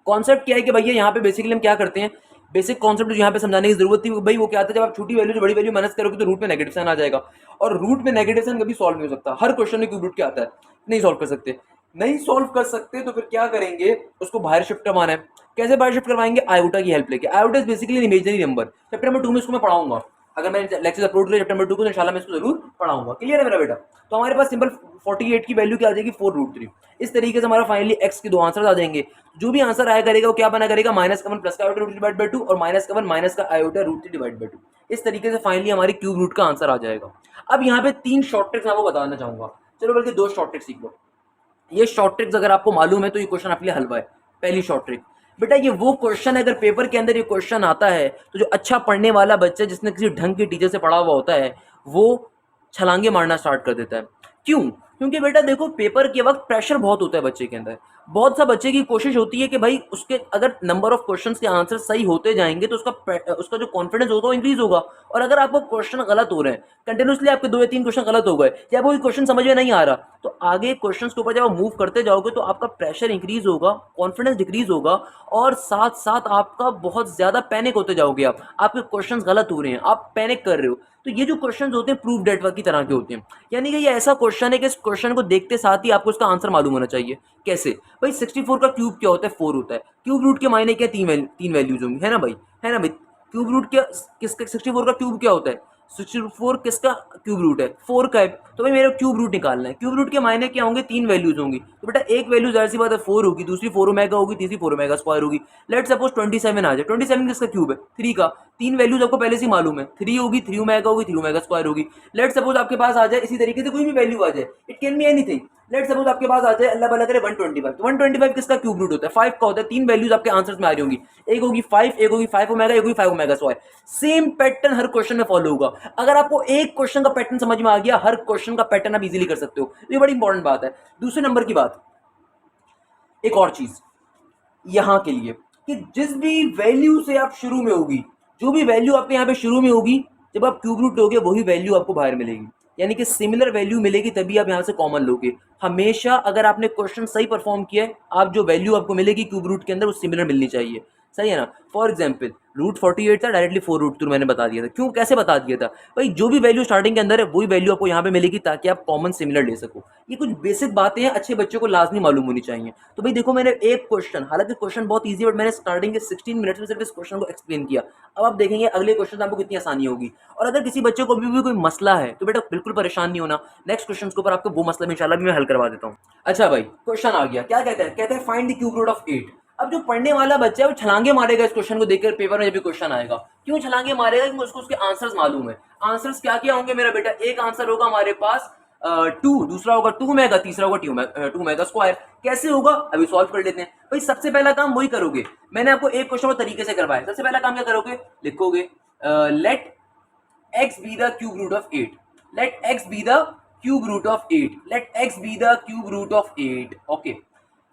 कॉन्सेप्ट क्या है कि भैया यहाँ पे बेसिकली हम क्या करते हैं, बेसिक कॉन्सेप्ट जो यहाँ पे समझाने की जरूरत थी भाई, वो क्या था, जब आप छोटी वैल्यू से बड़ी वैल्यू माइनस करोगे तो रूट में नेगेटिव साइन आ जाएगा, और रूट में नेगेटिव साइन कभी सॉल्व नहीं हो सकता, हर क्वेश्चन में क्यूब रूट क्या आता है, नहीं सॉल्व कर सकते। नहीं सॉल्व कर सकते तो फिर क्या करेंगे, उसको बाहर शिफ्ट करवाना है। कैसे बाहर शिफ्ट करवाएंगे, आयोटा की हेल्प लेके। Iota is basically imaginary number, chapter number 2 में इसको मैं पढ़ाऊंगा। अगर मैंने लेक्चर अपलोड किया चैप्टर नंबर 2 को तो इंशाल्लाह मैं इसको जरूर पढ़ाऊंगा। क्लियर है मेरा बेटा? तो हमारे पास सिंपल 48 की वैल्यू क्या आ जाएगी 4√3। इस तरीके से हमारा फाइनली एक्स के दो आंसर आ जाएंगे। जो भी आंसर आया करेगा वो क्या बना करेगा माइनस का वन प्लस का आयोटा रूट डिवाइड बाई 2 और माइनस का वन माइनस का आयोटा रूट 3 डिवाइड बाई 2। इस तरीके से फाइनली हमारी क्यूब रूट का आंसर आ जाएगा। अब यहाँ पे 3 शॉर्ट ट्रिक्स मैं आपको बताना चाहूंगा। चलो बल्कि 2 शॉर्ट ट्रिक्स सीख लो। ये शॉर्ट ट्रिक्स अगर आपको मालूम है तो ये क्वेश्चन आपके लिए हलवा है। पहली शॉर्ट ट्रिक बेटा, ये वो क्वेश्चन है अगर पेपर के अंदर ये क्वेश्चन आता है तो जो अच्छा पढ़ने वाला बच्चा जिसने किसी ढंग के टीचर से पढ़ा हुआ होता है वो छलांगे मारना स्टार्ट कर देता है। क्यों? क्योंकि बेटा देखो पेपर के वक्त प्रेशर बहुत होता है बच्चे के अंदर। बहुत सा बच्चे की कोशिश होती है कि भाई उसके अगर नंबर ऑफ क्वेश्चंस के आंसर सही होते जाएंगे तो उसका जो कॉन्फिडेंस होगा वो इंक्रीज होगा। और अगर आपको क्वेश्चन गलत हो रहे हैं कंटिन्यूसली, आपके 2 या 3 क्वेश्चन गलत हो गए या कोई क्वेश्चन समझ में नहीं आ रहा, तो आगे क्वेश्चंस के ऊपर जब आप मूव करते जाओगे तो आपका प्रेशर इंक्रीज होगा, कॉन्फिडेंस डिक्रीज होगा और साथ साथ आपका बहुत ज्यादा पैनिक होते जाओगे। आपके क्वेश्चंस गलत हो रहे हैं, आप पैनिक कर रहे हो। तो ये जो क्वेश्चंस होते हैं प्रूफ डेट वर्क की तरह के होते हैं। यानी कि ये ऐसा क्वेश्चन है कि इस क्वेश्चन को देखते साथ ही आपको इसका आंसर मालूम होना चाहिए। कैसे भाई? 64 का क्यूब क्या होता है? 4 होता है। क्यूब रूट के मायने क्या? तीन वैल्यूज होंगी, है ना भाई? है ना भाई? क्यूब रूट क्या किसका? 64 का क्यूब क्या होता है? 64 किसका क्यूब रूट है? 4 का है। तो भाई मेरे क्यूब रूट निकालना है। क्यूब रूट के मायने क्या होंगे? 3 वैल्यूज होंगी। तो बेटा एक वैल्यू जाहिर सी बात है 4 होगी, दूसरी 4 ओमेगा होगी, तीसरी 4 ओमेगा स्क्वायर होगी। लेट सपोज 27 आ जाए। 27 किसका क्यूब है? 3 का। 3 वैल्यूज आपको पहले से ही मालूम है, 3 होगी, 3 ओमेगा होगी, 3 ओमेगा स्क्वायर होगी। लेट सपोज आपके पास आ जाए इसी तरीके से कोई भी वैल्यू आ जाए, it can be anything. Let suppose आपके पास आ जाए अल्लाह भला करे 125। तो 125 किसका क्यूब रूट होता है? 5 का होता है। 3 वैल्यूज आपके आंसर्स में आ रही होंगी, एक होगी 5, एक होगी 5 ओमेगा, एक होगी 5 ओमेगा स्क्वायर। सेम पैटर्न हर क्वेश्चन में फॉलो होगा। अगर आपको एक क्वेश्चन का पैटर्न समझ में आ गया, हर क्वेश्चन का पैटर्न आप इजीली कर सकते हो। ये बड़ी इंपॉर्टेंट बात है। दूसरे नंबर की बात, एक और चीज यहां के लिए कि जिस भी वैल्यू से आप शुरू में होगी, जो भी वैल्यू आपके यहाँ पे शुरू में होगी, जब आप क्यूब रूट लोगे वही वैल्यू आपको बाहर मिलेगी। यानी कि सिमिलर वैल्यू मिलेगी तभी आप यहाँ से कॉमन लोगे। हमेशा अगर आपने क्वेश्चन सही परफॉर्म किया है, आप जो वैल्यू आपको मिलेगी क्यूब रूट के अंदर वो सिमिलर मिलनी चाहिए। सही है ना? फॉर एग्जाम्पल रूट 48 था, डायरेक्टली 4√2 मैंने बता दिया था। क्यों? कैसे बता दिया था भाई? जो भी वैल्यू स्टार्टिंग के अंदर है वही वैल्यू आपको यहाँ पे मिलेगी ताकि आप कॉमन सिमिलर ले सको। ये कुछ बेसिक बातें हैं, अच्छे बच्चों को लाजमी मालूम होनी चाहिए। तो भाई देखो मैंने एक क्वेश्चन, हालांकि क्वेश्चन बहुत ईजी, बट मैंने स्टार्टिंग के 16 मिनट्स में सिर्फ इस क्वेश्चन को एक्सप्लेन किया। अब आप देखेंगे अगले क्वेश्चन आपको कितनी आसानी होगी। और अगर किसी बच्चे को भी कोई मसला है तो बेटा बिल्कुल परेशान नहीं होना, नेक्स्ट क्वेश्चन के ऊपर आपको वो मसला इंशाल्लाह भी मैं हल करवा देता हूँ। अच्छा भाई क्वेश्चन आ गया, क्या कहता है? कहता है find the cube root of 8। अब जो पढ़ने वाला बच्चा है वो छलांगे मारेगा इस क्वेश्चन को देखकर पेपर में जब भी क्वेश्चन आएगा। क्यों छलांगे मारेगा? क्योंकि उसको उसके आंसर्स मालूम है। आंसर्स क्या क्या होंगे मेरा बेटा? एक आंसर होगा हमारे पास 2, दूसरा होगा 2 मेगा, तीसरा होगा 2 मेगा स्क्वायर। कैसे होगा अभी सॉल्व कर लेते हैं। भाई सबसे पहला काम वही करोगे, मैंने आपको एक क्वेश्चन को तरीके से करवाया। सबसे पहला काम क्या करोगे? लिखोगे late x be the cube root of 8। let x be the cube root of 8। let x be the cube root of 8। Okay,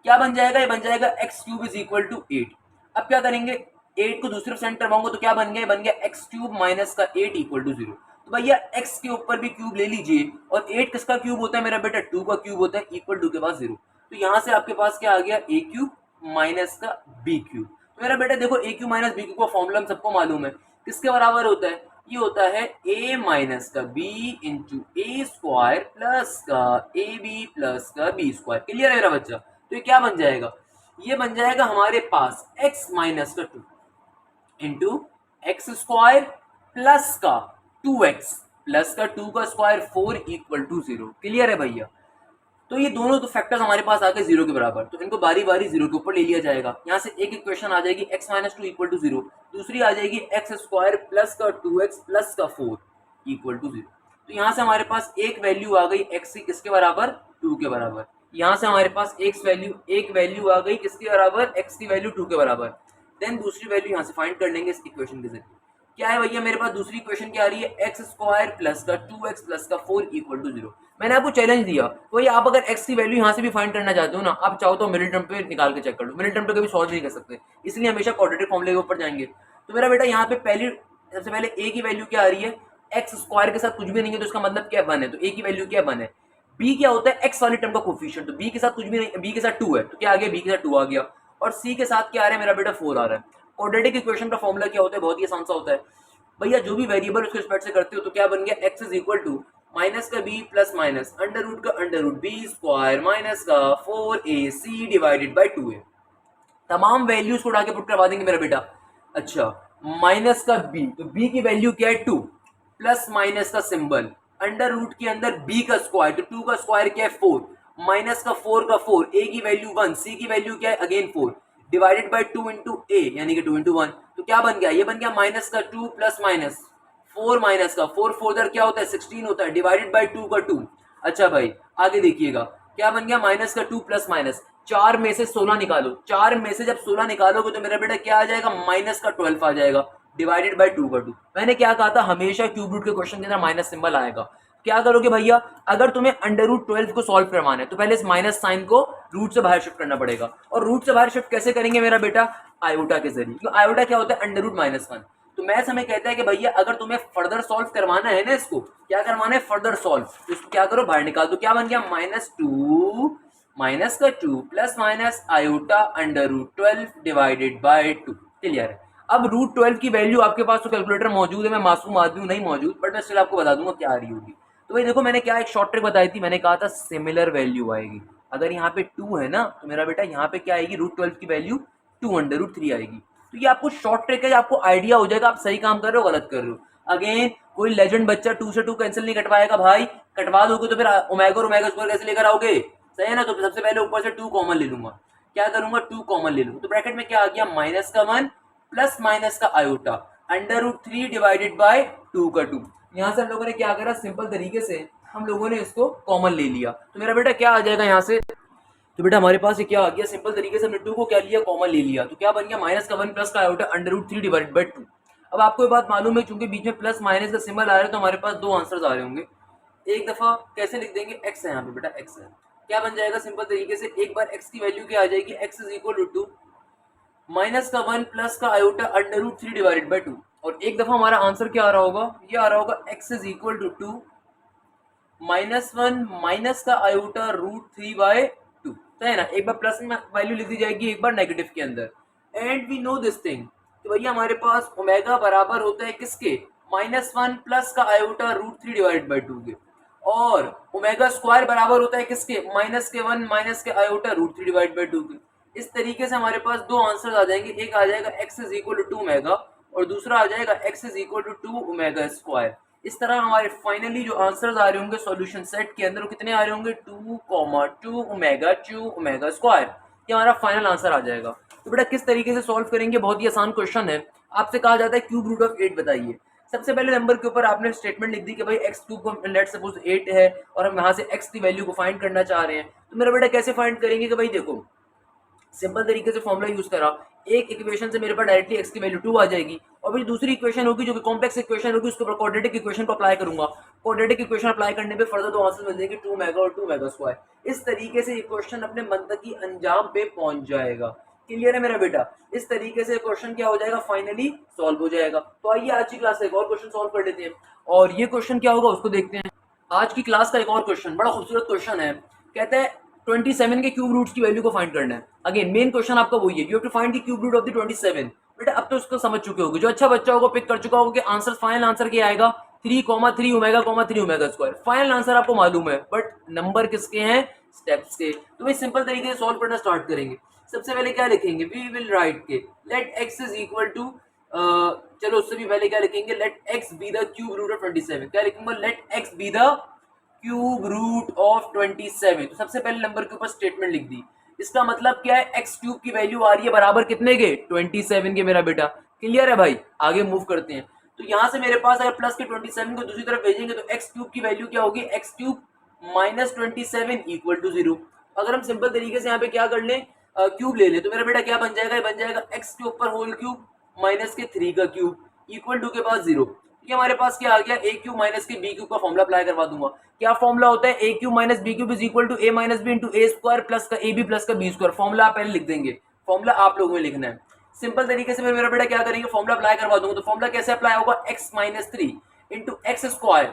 क्या बन जाएगा? ये बन जाएगा x cube is equal to 8। अब क्या करेंगे? 8 को दूसरे सेंटर करवाऊंगा तो क्या बन गया? बन गया x क्यूब माइनस का 8 इक्वल टू 0। तो भैया x के ऊपर भी क्यूब ले लीजिए और 8 किसका क्यूब होता है मेरा बेटा? 2 का क्यूब होता है, इक्वल टू के पास 0। तो यहां से आपके पास क्या आ गया? a क्यूब माइनस का b क्यूब। तो मेरा बेटा देखो a cube minus b cube का फॉर्मूला हम सबको मालूम है, किसके बराबर होता है? ये होता है a माइनस का b into a square plus का ए बी प्लस का बी स्क्वायर। क्लियर है मेरा बच्चा? तो ये क्या बन जाएगा? ये बन जाएगा हमारे पास x माइनस का 2 इंटू एक्स स्क्वायर प्लस का 2x प्लस का 2 का स्क्वायर 4 इक्वल टू 0। क्लियर है भैया? तो ये दोनों तो फैक्टर्स हमारे पास आ गए 0 के बराबर, तो इनको बारी बारी 0 के ऊपर ले लिया जाएगा। यहाँ से एक इक्वेशन आ जाएगी x माइनस 2 इक्वल टू 0, दूसरी आ जाएगी एक्स स्क्वायर प्लस का 2x प्लस का 4 इक्वल टू 0। तो यहाँ से हमारे पास एक वैल्यू आ गई x की किसके बराबर? 2 के बराबर। यहाँ से हमारे पास एक वैल्यू आ गई किसके बराबर? x की वैल्यू 2 के बराबर। देन दूसरी वैल्यू यहाँ से फाइंड कर लेंगे इस इक्वेशन के जरिए। क्या है भैया मेरे पास? दूसरी इक्वेशन क्या आ रही है? एक्स स्क्वायर प्लस का 2x प्लस का 4 इक्वल टू 0। मैंने आपको चैलेंज दिया, वही आप अगर x की वैल्यू यहाँ से भी फाइंड करना चाहते हो ना, आप चाहो तो मिडिल टर्म पे निकाल के चेक कर लो। मिडिल टर्म पे कभी सॉल्व नहीं कर सकते, इसलिए हमेशा क्वाड्रेटिक फॉर्मूले के ऊपर जाएंगे। तो मेरा बेटा यहाँ पे सबसे पहले a की वैल्यू क्या आ रही है? एक्स स्क्वायर के साथ कुछ भी नहीं है तो इसका मतलब क्या? 1 है। तो a की वैल्यू क्या? 1 है। b क्या होता है? x वाली टर्म का कोफिशिएंट, तो b के साथ कुछ भी नहीं, b के साथ 2 है तो क्या आ गया? b के साथ 2 आ गया। और c के साथ क्या आ रहा है मेरा बेटा? 4 आ रहा है। क्वाड्रेटिक इक्वेशन का फॉर्मूला क्या होता है? बहुत ही आसान सा होता है भैया, जो भी वेरिएबल उसके रिस्पेक्ट से करते हो तो क्या बन गया? x is equal to minus का b plus minus under root का under root b square minus का 4ac डिवाइडेड बाय 2a। तमाम वैल्यूज को उठा के पुट करवा देंगे मेरा बेटा। अच्छा, माइनस का b, तो b की वैल्यू क्या है? 2। प्लस माइनस का सिंबल, अंडर रूट के अंदर b का स्क्वायर, तो 2 का स्क्वायर क्या है 4, माइनस का 4 का 4, a की वैल्यू 1, c की वैल्यू क्या है again 4, divided by 2 into a यानी कि 2 इंटू 1, तो क्या बन गया, ये बन गया माइनस का 2 प्लस माइनस 4 माइनस का 4, 4 दर क्या होता है 16 होता है, डिवाइडेड बाय 2 का 2। अच्छा भाई आगे देखिएगा क्या बन गया, माइनस का 2 प्लस माइनस, 4 में से 16 निकालो, 4 में से जब 16 निकालोगे तो मेरा बेटा क्या आ जाएगा, माइनस का 12 आ जाएगा, डिवाइडेड बाय 2 का 2। मैंने क्या कहा था, हमेशा क्यूब रूट के क्वेश्चन के अंदर माइनस सिंबल आएगा। क्या करोगे भैया, अगर तुम्हें अंडर रूट 12 को सॉल्व करवाना है तो पहले इस माइनस साइन को रूट से बाहर शिफ्ट करना पड़ेगा, और रूट से बाहर शिफ्ट कैसे करेंगे मेरा बेटा, आयोटा के जरिए, क्योंकि आयोटा क्या होता है अंडर रूट माइनस 1। तो मैथ्स हमें कहता है कि भैया अगर तुम्हें फर्दर सॉल्व करवाना है ना, इसको क्या करवाना है फर्दर सॉल्व, तो इसको क्या करो बाहर निकाल दो, क्या बन गया -2 माइनस का 2 plus minus iota under root 12 divided by 2। Clear है। अब रूट 12 की वैल्यू आपके पास तो कैलकुलेटर मौजूद है, मैं मासूम आदमी हूं नहीं मौजूद, बट मैं स्टिल आपको बता दूंगा क्या आ रही होगी। तो भाई देखो मैंने क्या एक शॉर्ट ट्रिक बताई थी, मैंने कहा था सिमिलर वैल्यू आएगी, अगर यहाँ पे 2 है ना तो मेरा बेटा यहाँ पे क्या आएगी, रूट 12 की वैल्यू 2 अंडर रूट 3 आएगी। तो ये आपको शॉर्ट ट्रिक है, आपको आइडिया हो जाएगा आप सही काम कर रहे हो गलत कर रहे हो। अगेन कोई लेजेंड बच्चा 2 से 2 कैंसिल नहीं कटवाएगा भाई, कटवा दोगे तो फिर ओमेगा और ओमेगा स्क्वायर कैसे लेकर आओगे, सही है ना। तो सबसे पहले ऊपर से 2 कॉमन ले लूंगा, क्या करूंगा 2 कॉमन ले लूंगा, तो ब्रैकेट में क्या आ गया माइनस का 1 प्लस माइनस का iota under root 3 divided by 2 का 2। यहाँ से हम लोगों ने क्या करा, सिंपल तरीके से हम लोगों ने इसको कॉमन ले लिया, तो मेरा बेटा क्या आ जाएगा यहाँ से, तो बेटा हमारे पास ये क्या आ गया, सिंपल तरीके से हमने 2 को क्या लिया कॉमन ले लिया, तो क्या बन गया माइनस का 1 प्लस का iota under root 3 divided by 2। अब आपको ये बात मालूम है चूंकि बीच में प्लस माइनस का सिंबल आ रहा है तो हमारे पास दो आंसर्स आ रहे होंगे। एक दफा कैसे लिख देंगे, x है यहाँ पे बेटा x है, क्या बन जाएगा सिंपल तरीके से, एक बार x की वैल्यू क्या आ जाएगी, x is equal to 2 minus का 1 प्लस का iota under root 3 divided by 2, और एक दफा हमारा आंसर क्या आ रहा होगा, ये आ रहा होगा x is equal to 2 -1 minus का आयोटा रूट 3 बाय 2, तो है ना, एक बार प्लस में वैल्यू लिख दी जाएगी एक बार नेगेटिव के अंदर। And we know this thing, तो भैया हमारे पास ओमेगा बराबर होता है किसके, -1 प्लस का आयोटा रूट 3 डिवाइडेड बाय 2 के, और ओमेगा स्क्वायर बराबर होता है किसके, माइनस के 1 माइनस के आयोटा रूट 3 डिवाइडेड बाय 2 के। इस तरीके से हमारे पास दो आंसर आ जाएंगे, एक आ जाएगा x is equal to 2 omega और दूसरा आ जाएगा x is equal to 2 omega square. इस तरह हमारे फाइनली जो आंसर्स आ रहे होंगे सॉल्यूशन सेट के अंदर वो कितने आ रहे होंगे, 2 ओमेगा स्क्वायर, ये हमारा फाइनल आंसर आ जाएगा। तो बेटा किस तरीके से सॉल्व करेंगे, बहुत ही आसान क्वेश्चन है, आपसे कहा जाता है क्यूब रूट ऑफ 8 बताइए। सबसे पहले नंबर के ऊपर आपने स्टेटमेंट लिख दी कि भाई x क्यूब को लेट सपोज 8 है और हम यहाँ से x की वैल्यू को फाइंड करना चाह रहे हैं, तो मेरा बेटा कैसे फाइंड करेंगे कि भाई देखो सिंपल तरीके से फॉर्मूला यूज करा, एक इक्वेशन से मेरे पास डायरेक्टली x की वैल्यू 2 आ जाएगी, और फिर दूसरी इक्वेशन होगी जो कि कॉम्प्लेक्स इक्वेशन होगी उसके ऊपर क्वाड्रेटिक इक्वेशन को अप्लाई करूंगा, क्वाड्रेटिक इक्वेशन अप्लाई करने पे फर्दर दो आंसर मिल जाएंगे 2 ओमेगा और 2 ओमेगा स्क्वायर। इस तरीके से इक्वेशन अपने मंतकी अंजाम पे पहुंच जाएगा। क्लियर है मेरा बेटा, इस तरीके से क्वेश्चन क्या हो जाएगा, फाइनली सॉल्व हो जाएगा। तो आइए आज की क्लास का एक और क्वेश्चन सॉल्व कर लेते हैं, और ये क्वेश्चन क्या होगा उसको देखते हैं। आज की क्लास का एक और क्वेश्चन बड़ा खूबसूरत क्वेश्चन है, कहता है 27 के क्यूब रूट्स की वैल्यू को फाइंड करना है। अगेन मेन क्वेश्चन आपका वही है, you have to find the cube root of the 27। बेटा अब तो उसको समझ चुके होगे, जो अच्छा बच्चा होगा पिक कर चुका होगा कि आंसर फाइनल आंसर क्या आएगा, 3,3 omega 3 omega square. Final answer आपको मालूम है, बट नंबर किसके हैं, स्टेप्स के। तो भाई सिंपल तरीके से सॉल्व करना स्टार्ट करेंगे। सबसे पहले क्या लिखेंगे, वी विल राइट के let x is equal to, चलो उससे भी पहले क्या लिखेंगे, let x be the cube root of 27। क्या लिखूंगा, let x be the cube root of 27। तो सबसे पहले नंबर के ऊपर स्टेटमेंट लिख दी, इसका मतलब क्या है, x क्यूब की वैल्यू आ रही है बराबर कितने के, 27 के मेरा बेटा। क्लियर है भाई, आगे मूव करते हैं। तो यहां से मेरे पास अगर प्लस के 27 को दूसरी तरफ भेजेंगे तो x क्यूब की वैल्यू क्या होगी, x क्यूब -27 इक्वल टू 0। अगर हम सिंपल तरीके से यहाँ पे क्या कर लें, क्यूब ले ले, तो मेरा बेटा क्या बन जाएगा, बन जाएगा x के ऊपर होल क्यूब माइनस के 3 का क्यूब इक्वल टू के पास 0। ये हमारे पास क्या आ गया, a क्यूब माइनस के b क्यूब का फॉर्मूला अप्लाई करवा दूंगा। क्या फॉर्मूला होता है, a cube minus b cube is equal to a minus b into a square plus का ab प्लस का b स्क्वायर। फॉर्मूला आप पहले लिख देंगे, फॉर्मूला आप लोगों में लिखना है। सिंपल तरीके से मेरा बेटा क्या करेंगे, फॉर्मूला अप्लाई करवा दूंगा। तो फॉर्मूला कैसे अप्लाई होगा, x minus 3 into x square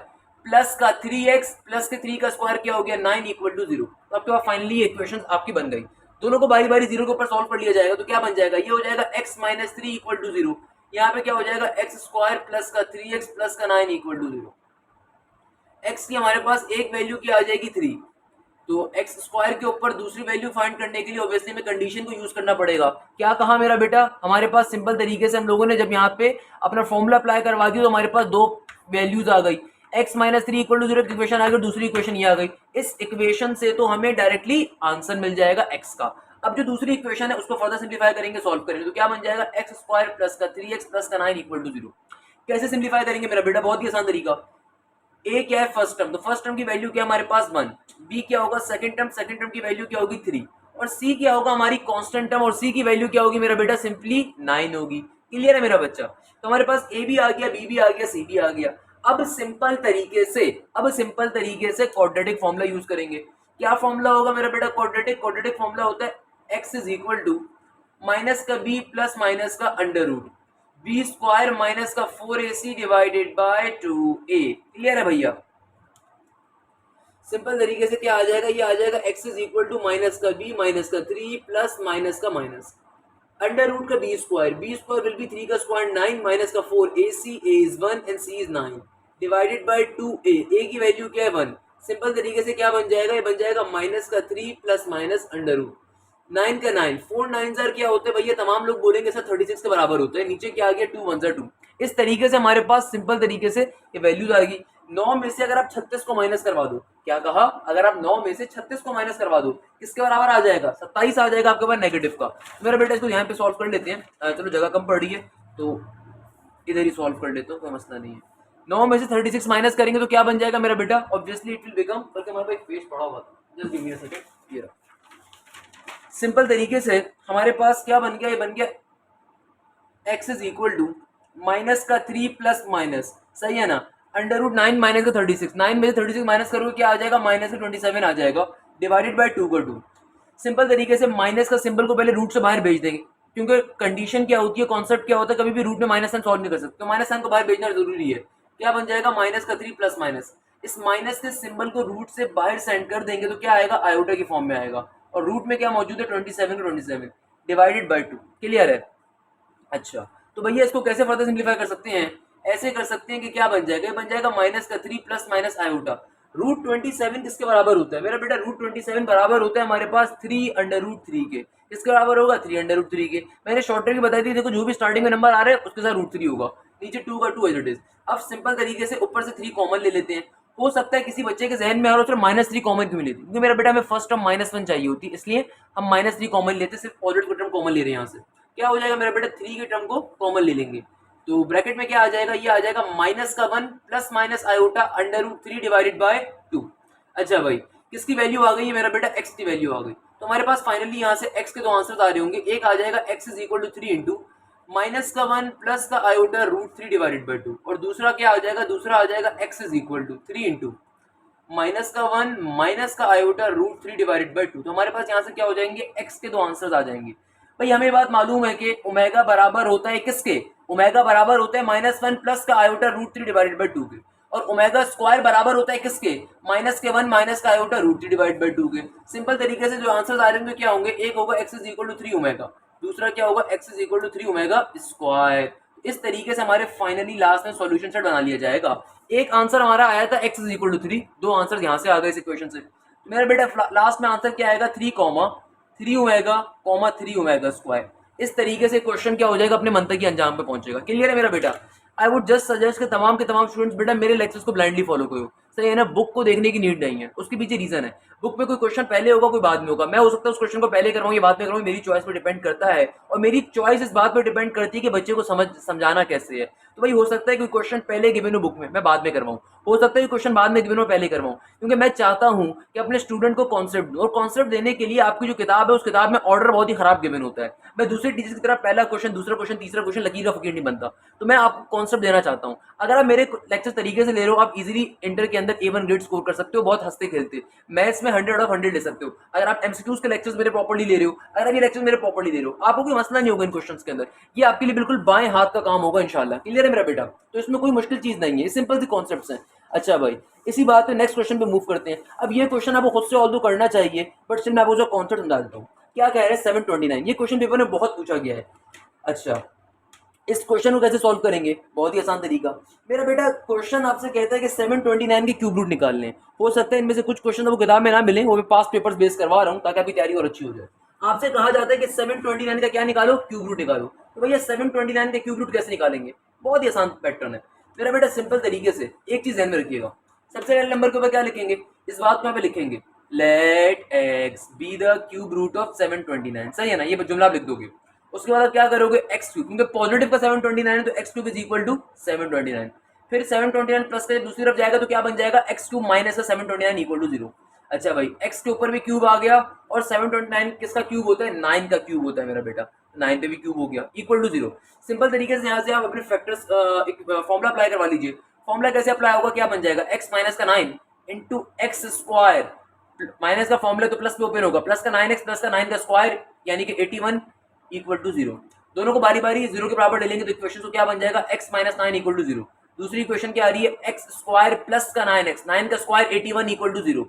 plus का 3x प्लस के 3 का स्क्वायर क्या हो गया 9 इक्वल टू 0। तो आपके पास फाइनली इक्वेशन आपकी बन गई। दोनों को बारी बारी 0 के ऊपर सॉल्व कर लिया जाएगा, तो क्या बन जाएगा, ये हो जाएगा x माइनस 3 इक्वल टू 0। यहाँ पे क्या हो जाएगा, एक्स स्क्वायर प्लस का 3x प्लस का 9 इक्वल टू 0। एक्स की हमारे पास एक वैल्यू क्या आ जाएगी 3, तो एक्स स्क्वायर के ऊपर दूसरी वैल्यू फाइंड करने के लिए ऑब्वियसली हमें कंडीशन को यूज करना पड़ेगा। क्या कहा मेरा बेटा, हमारे पास सिंपल तरीके से हम लोगों ने जब यहाँ पे अपना फॉर्मूला अप्लाई करवा दिया तो हमारे पास दो वैल्यूज आ गई, x minus three equal to zero equation आ गई, दूसरी इक्वेशन ये आ गई। इस इक्वेशन से तो हमें डायरेक्टली आंसर मिल जाएगा x का। अब जो दूसरी इक्वेशन है उसको फर्दर सिंप्लीफाई करेंगे, सॉल्व करेंगे, तो क्या बन जाएगा एक्स स्क्वायर प्लस का 3x प्लस का 9 इक्वल टू जीरो। कैसे सिंप्लीफाई करेंगे मेरा बेटा, बहुत ही आसान तरीका। ए क्या है फर्स्ट टर्म, तो फर्स्ट टर्म की वैल्यू क्या हमारे पास 1, बी क्या होगा सेकंड टर्म की वैल्यू क्या होगी 3, और सी क्या होगा हमारी कांस्टेंट टर्म, और सी की वैल्यू क्या होगी मेरा बेटा सिंपली 9 होगी। क्लियर है मेरा बच्चा? तो हमारे पास ए भी आ गया, बी भी आ गया, सी भी आ गया। अब सिंपल तरीके से क्वाड्रेटिक फॉर्मूला यूज करेंगे। क्या फॉर्मूला होगा मेरा बेटा? क्वाड्रेटिक फॉर्मूला होता है x is equal to minus का बी प्लस माइनस का under root b square minus का 4ac divided by 2a। Clear है भैया? सिंपल तरीके से क्या आ जाएगा, ये आ जाएगा x is equal to minus का b माइनस का 3 प्लस माइनस का माइनस अंडर रूट का बी स्क्वायर विल बी 3 का स्क्वायर 9 माइनस का 4ac, a is 1 and c is 9 divided by 2a, a की वैल्यू क्या है 1। सिंपल तरीके से क्या बन जाएगा, ये बन जाएगा माइनस का 3 प्लस माइनस अंडर रूट 9 का 9, 4 9 जार क्या होते हैं भैया, तमाम लोग बोलेंगे सर 36 के बराबर होते हैं, नीचे क्या आ गया 2 1 जार 2। इस तरीके से हमारे पास सिंपल तरीके से ये वैल्यूज आएगी। 9 में से अगर आप 36 को माइनस करवा दो, क्या कहा, अगर आप 9 में से 36 को माइनस करवा दो किसके बराबर आ जाएगा, 27 आ जाएगा आपके पास नेगेटिव का। मेरा बेटा इसको यहाँ पे सॉल्व कर लेते हैं, चलो जगह कम पड़ रही है तो इधर ही सॉल्व कर लेते हो, कोई मसला नहीं है। 9 में से 36 माइनस करेंगे तो क्या बन जाएगा मेरा बेटा, ऑब्वियसली इट विल बिकम, बल्कि हमारे पास पेज पड़ा हुआ था, just give me a second. ये सिंपल तरीके से हमारे पास क्या बन गया, ये बन गया x is equal to minus का 3 प्लस माइनस, सही है ना, अंडर रूट 9 माइनस का 36, 9 में से 36 माइनस करोगे क्या आ जाएगा, माइनस का 27 आ जाएगा, डिवाइडेड बाय 2 का 2। सिंपल तरीके से माइनस का सिंबल को पहले रूट से बाहर भेज देंगे, क्योंकि कंडीशन क्या होती है, कॉन्सेप्ट क्या होता है, कभी भी रूट में माइनस साइन सॉल्व नहीं कर सकते, तो माइनस साइन को बाहर भेजना जरूरी है। क्या बन जाएगा, माइनस का 3 प्लस माइनस, इस माइनस के सिंबल को रूट से बाहर सेंड कर देंगे तो क्या आएगा, आयोटा की फॉर्म में आएगा, और रूट में क्या मौजूद है 27 का 27 डिवाइडेड बाय 2। क्लियर है? अच्छा, तो भैया इसको कैसे फर्दर सिंप्लीफाई कर सकते हैं, ऐसे कर सकते हैं कि क्या बन जाएगा, ये बन जाएगा माइनस का 3 प्लस माइनस आयोटा। रूट 27 किसके बराबर होता है मेरा बेटा, रूट 27 बराबर होता है हमारे पास 3 अंडर रूट 3 के। किसके बराबर होगा, 3 अंडर रूट 3 के। मैंने शॉर्ट की बताई थी, देखो जो भी स्टार्टिंग में नंबर आ रहा है उसके साथ रूट 3 होगा, नीचे 2 का 2 एज इट इज। अब सिंपल तरीके से ऊपर से 3 कॉमन ले लेते हैं। हो सकता है किसी बच्चे के जहन में आ रहा हो माइनस 3 कॉमन क्यों लेते, क्योंकि मेरा बेटा हमें फर्स्ट टर्म -1 चाहिए होती है, इसलिए हम माइनस 3 कॉमन लेते, सिर्फ पॉजिटिव टर्म कॉमन ले रहे हैं यहाँ से। क्या हो जाएगा मेरा बेटा, 3 के टर्म को कॉमन ले लेंगे, तो ब्रैकेट में क्या आ जाएगा, ये आ जाएगा माइनस का 1 plus minus iota under root 3 divided by 2। अच्छा भाई, किसकी वैल्यू आ गई है मेरा बेटा, x की वैल्यू आ गई। तो हमारे पास फाइनली यहाँ से x के दो आंसर्स आ रहे होंगे, एक आ जाएगा x is equal to 3 into minus का 1 प्लस का आयोटा रूट 3 डिवाइडेड बाय 2, और दूसरा क्या आ जाएगा, दूसरा आ जाएगा x is equal to 3 into minus का 1 माइनस का आयोटा रूट 3 डिवाइडेड बाय 2। तो हमारे पास यहाँ से क्या हो जाएंगे, x के दो आंसर्स आ जाएंगे। भाई हमें बात मालूम है कि ओमेगा बराबर होता है किसके, ओमेगा बराबर होता है -1 प्लस का आयोटा रूट 3 डिवाइडेड बाय 2 के, और ओमेगा स्क्वायर बराबर होता है किसके, माइनस के 1 माइनस का आयोटा रूट 3 डिवाइडेड बाय 2 के। सिंपल तरीके से जो आंसर्स आ रहे होंगे क्या होंगे, एक होगा x is equal to 3 omega, दूसरा क्या होगा x is equal to 3 omega square. इस तरीके से हमारे फाइनली लास्ट में सॉल्यूशन सेट बना लिया जाएगा। एक आंसर हमारा आया था x इज इक्वल टू 3, दो आंसर यहाँ से आ गए इस इक्वेशन से। तो मेरा बेटा लास्ट में आंसर क्या आएगा, 3 ओमेगा 3 ओमेगा स्क्वायर। इस तरीके से क्वेश्चन क्या हो जाएगा, अपने मंतक के अंजाम पे पहुंचेगा। क्लियर है मेरा बेटा? आई वुड जस्ट सजेस्ट के तमाम स्टूडेंट्स बेटा मेरे लेक्चर्स को ब्लाइंडली फॉलो करो, सही है ना, बुक को देखने की नीड नहीं है। उसके पीछे रीजन है, बुक में कोई क्वेश्चन पहले होगा कोई बाद में होगा, मैं हो सकता है उस क्वेश्चन को पहले करवाऊँ या बाद में करवाऊँ, मेरी चॉइस पर डिपेंड करता है, और मेरी चॉइस इस बात पर डिपेंड करती है कि बच्चे को समझाना कैसे है। तो भाई हो सकता है कि क्वेश्चन पहले गिवन हो बुक में, मैं बाद में करवाऊँ, हो सकता है कि क्वेश्चन बाद में गिवन हो पहले करवाऊँ, क्योंकि मैं चाहता हूँ कि अपने स्टूडेंट को कॉन्सेप्ट दूँ, और कॉन्सेप्ट देने के लिए आपकी जो किताब है उस किताब में ऑर्डर बहुत ही खराब गिवन होता है। मैं दूसरे टीचर की तरह पहला क्वेश्चन, दूसरा क्वेश्चन, तीसरा क्वेश्चन लकीर का फकीर नहीं बनता। तो मैं आपको कॉन्सेप्ट देना चाहता हूँ। अगर आप मेरे लेक्चर तरीके से ले रहे हो, आप इजीली इंटर के अंदर A1 ग्रेड स्कोर कर सकते हो, बहुत हंसते खेलते, मैथ्स में 100 ऑफ 100 ले सकते हो। अगर आप एमसीक्यूज के लेक्चर्स मेरे प्रॉपर्ली ले रहे हो, अगर आप ये लेक्चर मेरे प्रॉपर्ली ले रहे हो, आपको कोई मसला नहीं होगा इन क्वेश्चंस के अंदर, ये आपके लिए बिल्कुल बाएं हाथ का काम होगा इंशाल्लाह। क्लियर है मेरा बेटा? तो इसमें कोई मुश्किल चीज नहीं है, सिंपल सी कॉन्सेप्ट्स हैं। अच्छा भाई, इसी बात पे नेक्स्ट क्वेश्चन पे मूव करते हैं। अब ये क्वेश्चन आपको खुद से ऑल्दो करना चाहिए, बट स्टिल मैं आपको जो कॉन्सेप्ट समझा देता हूँ। क्या कह रहे हैं 729, ये क्वेश्चन पेपर में बहुत पूछा गया है। अच्छा, इस क्वेश्चन को कैसे सॉल्व करेंगे, बहुत ही आसान तरीका। मेरा बेटा क्वेश्चन आपसे कहता है कि 729 के क्यूब रूट निकालने हैं। हो सकता है इनमें से कुछ क्वेश्चन आपको किताब में ना मिले, वो मैं पास पेपर्स बेस करवा रहा हूँ ताकि आपकी तैयारी और अच्छी हो जाए। आपसे कहा जाता है कि 729 का क्या निकालो, क्यूब रूट निकालो। तो भैया 729 का क्यूब रूट कैसे निकालेंगे, बहुत ही आसान पैटर्न है। मेरा बेटा सिंपल तरीके से एक चीज ध्यान में रखिएगा, सबसे पहले नंबर के ऊपर क्या लिखेंगे, इस बात को यहाँ पे लिखेंगे let x be the cube root of 729, सही है ना, ये जुमला आप लिख दोगे। उसके बाद क्या करोगे x क्यूब, क्योंकि पॉजिटिव का 729 है तो x cube is equal to 729, फिर 729 प्लस का दूसरी तरफ जाएगा तो क्या बन जाएगा x क्यूब माइनस का 729 इक्वल टू 0। अच्छा भाई x के ऊपर भी क्यूब आ गया और 729 किसका क्यूब होता है, 9 का क्यूब होता है मेरा बेटा, 9 पे भी क्यूब हो गया इक्वल टू 0। सिंपल तरीके से यहाँ से आप अपने फैक्टर्स फॉर्मुला अप्लाई करवा लीजिए। फॉर्मुला कैसे अप्लाई होगा, क्या बन जाएगा x माइनस का 9 इंटू एक्स स्क्वायर, माइनस का फॉर्मूला तो प्लस पे ओपन होगा, प्लस का 9x प्लस का 9 का स्क्वायर यानी कि 81 इक्वल टू 0। दोनों को बारी बारी 0 के बराबर ले लेंगे तो इक्वेशन को क्या बन जाएगा, x माइनस 9 इक्वल टू 0। दूसरी इक्वेशन क्या आ रही है, x स्क्वायर प्लस का 9x, 9 का स्क्वायर 81 इक्वल टू 0।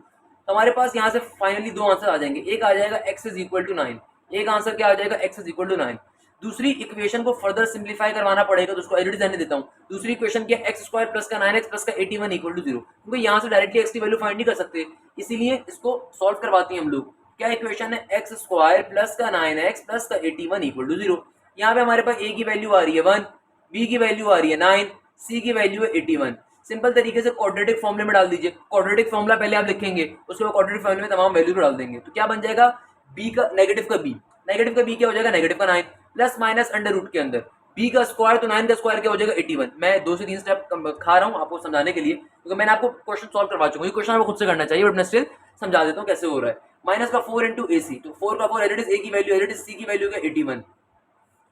तो हमारे पास यहाँ से फाइनली दो आंसर आ जाएंगे, एक आ जाएगा x इज इक्वल टू 9, एक आंसर क्या आ जाएगा x इज इक्वल टू 9। दूसरी इक्वेशन को फर्दर सिंप्लीफाई करवाना पड़ेगा तो उसको एडिट रहने देता हूँ। दूसरी इक्वेशन क्या, x स्क्वायर प्लस का 9x प्लस का 81 इक्वल टू 0, क्योंकि यहाँ से डायरेक्टली x की वैल्यू फाइंड नहीं कर सकते, इसीलिए इसको सॉल्व करवाते हैं हम लोग। क्या इक्वेशन है, x स्क्वायर प्लस का 9x प्लस का 81 इक्वल टू 0। यहाँ पे हमारे पास a की वैल्यू आ रही है 1, b की वैल्यू आ रही है 9, c की वैल्यू है 81। सिंपल तरीके से क्वाड्रेटिक फॉर्मूले में डाल दीजिए। क्वाड्रेटिक फॉर्मूला पहले आप लिखेंगे, उसके बाद क्वाड्रेटिक फॉर्मूले में तमाम वैल्यू डाल देंगे तो क्या बन जाएगा, b का नेगेटिव का b, नेगेटिव का b क्या हो जाएगा, नेगेटिव का 9 प्लस माइनस अंडर रूट के अंदर b का स्क्वायर, तो 9 का स्क्वायर क्या हो जाएगा 81। मैं 2 से 3 स्टेप खा रहा हूँ आपको समझाने के लिए, क्योंकि मैंने आपको क्वेश्चन सॉल्व करवा चुका हूँ, ये क्वेश्चन आपको खुद से करना चाहिए बट मैं स्टिल समझा देता हूँ कैसे हो रहा है। माइनस का 4 इंटू ए सी, तो 4 का 4 एडिट इज a की वैल्यू एडिट इज c की वैल्यू क्या 81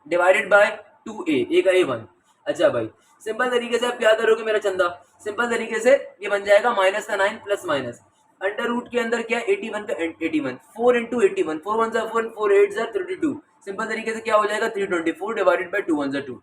डिवाइडेड बाय 2a का a1। अच्छा भाई सिंपल तरीके से आप क्या करोगे मेरा चंदा, सिंपल तरीके से ये बन जाएगा माइनस का 9 प्लस माइनस अंडर रूट के अंदर क्या 81 का 81, 4 इंटू 81, 4 1 4 4 8 32। सिंपल तरीके से क्या हो जाएगा 324 divided by 2 1 2।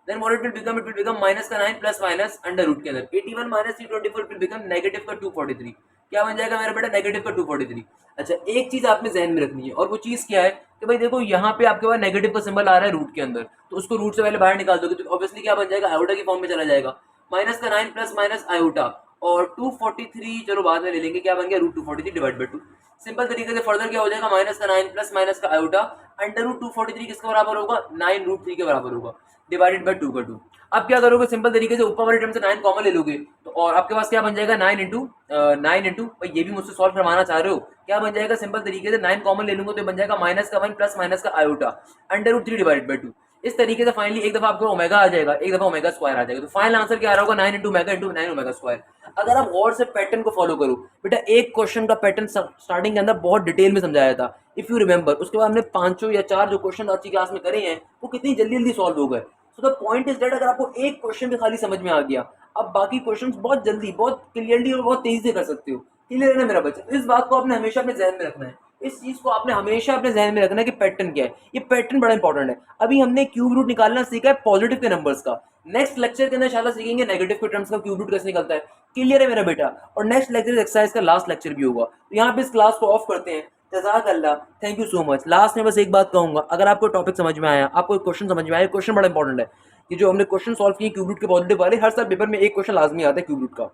Then what it will become minus का 9 प्लस माइनस अंडर रूट के अंदर 81 माइनस 324 विल बिकम नेगेटिव का 243। क्या बन जाएगा मेरा बेटा, नेगेटिव का 243। अच्छा एक चीज आपने जहन में रखनी है और वो चीज क्या है कि भाई देखो यहाँ पे आपके पास नेगेटिव का सिंबल आ रहा है रूट के अंदर, तो उसको रूट से पहले बाहर निकाल दोगे तो ऑब्वियसली क्या बन जाएगा, आयोटा की फॉर्म में चला जाएगा। माइनस का 9 प्लस माइनस आयोटा और 243 चलो बाद में ले लेंगे, क्या बन गया रूट 243 डिवाइड बाय 2। सिंपल तरीके से फर्दर क्या हो जाएगा, माइनस का 9 प्लस माइनस का आयोटा अंडर रूट 243 किसके बराबर होगा, 9 रूट 3 के बराबर होगा डिवाइडेड बाय 2 का 2। अब क्या करोगे, सिंपल तरीके से ऊपर वाले टर्म से 9 कॉमन ले लोगे तो और आपके पास क्या बन जाएगा 9 इंटू भाई ये भी मुझसे सॉल्व करवाना चाह रहे हो, क्या बन जाएगा सिंपल तरीके से 9 कॉमन ले लूंगा तो बन जाएगा माइनस का 1 प्लस माइनस का iota under root 3 divided by 2। इस तरीके से फाइनली एक दफा आपको ओमेगा आ जाएगा, एक दफा ओमेगा स्क्वायर आ जाएगा, तो फाइनल आंसर क्या आ रहा होगा 9 into omega into 9 omega square. अगर आप और से पैटर्न को फॉलो करो बेटा, एक क्वेश्चन का पैटर्न स्टार्टिंग के अंदर बहुत डिटेल में समझाया था इफ यू रिमेंबर, उसके बाद हमने 5 या 4 जो क्वेश्चन आज की क्लास में करे हैं वो कितनी जल्दी जल्दी सॉल्व हो गए। So the point is that अगर आपको एक क्वेश्चन भी खाली समझ में आ गया, अब बाकी क्वेश्चंस बहुत जल्दी बहुत क्लियरली और बहुत तेजी से कर सकते हो। क्लियर है ना मेरा बच्चा, इस बात को आपने हमेशा अपने जहन में रखना है, इस चीज को आपने हमेशा अपने जहन में रखना है कि पैटर्न क्या है, ये पैटर्न बड़ा इंपॉर्टेंट है। अभी हमने क्यूब रूट निकालना सीखा है पॉजिटिव के नंबर्स का, नेक्स्ट लेक्चर के अंदर इंशाल्लाह सीखेंगे नेगेटिव के टर्म्स का क्यूब रूट कैसे निकलता है। क्लियर है मेरा बेटा, और नेक्स्ट लेक्चर एक्सरसाइज का लास्ट लेक्चर भी होगा, तो यहाँ पे इस क्लास को ऑफ करते हैं। जज़ाकल्लाह, thank you so much. Last में बस एक बात कहूंगा, अगर आपको टॉपिक समझ में आया, आपको क्वेश्चन समझ में आया, क्वेश्चन बड़ा इंपॉर्टेंट है, ये जो हमने क्वेश्चन सॉल्व किए क्यूब रूट के पॉजिटिव वाले, हर साल पेपर में एक क्वेश्चन लाजमी आता है क्यूब रूट का।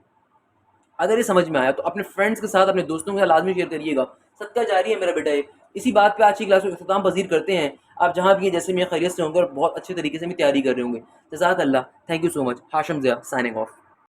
अगर ये समझ में आया तो अपने फ्रेंड्स के साथ अपने दोस्तों के साथ लाजमी शेयर करिएगा, सदका जारी है मेरा बेटा ये। इसी बात पे आज की क्लास को इख्तिताम पजीर करते हैं। आप जहाँ भी हैं जैसे मैं खैरियत से होंगे और बहुत अच्छे तरीके से भी तैयारी कर रहे होंगे। जज़ाकल्लाह, thank you so much. Hashim Zia signing of.